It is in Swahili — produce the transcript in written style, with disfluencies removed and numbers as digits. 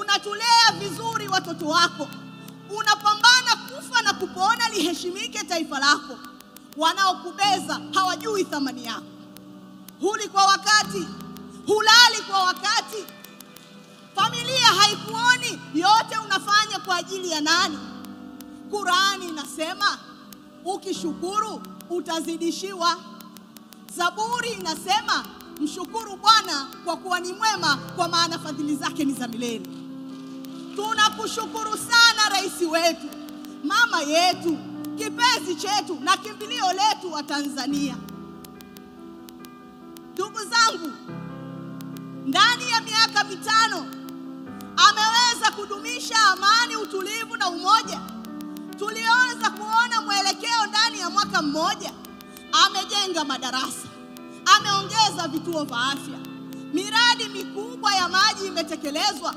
unatulea vizuri watoto wako, unapambana kufa na kupona liheshimike taifa lako. Wanaokubeza hawajui thamani yako. Huli kwa wakati, hulali kwa wakati, familia haikuoni. Yote unafanya kwa ajili ya nani? Qur'ani inasema ukishukuru utazidishiwa. Zaburi inasema mshukuru Bwana kwa kuwa ni mwema, kwa maana fadhili zake ni za milele. Tunakushukuru sana rais wetu, mama yetu, kipenzi chetu na kimbilio letu wa Tanzania. Ndugu zangu, ndani ya miaka 5 ameweza kudumisha amani, utulivu na umoja. Tulianza kuona mwelekeo ndani ya mwaka mmoja. Amejenga madarasa, ameongeza vituo vya afya, miradi mikubwa ya maji imetekelezwa.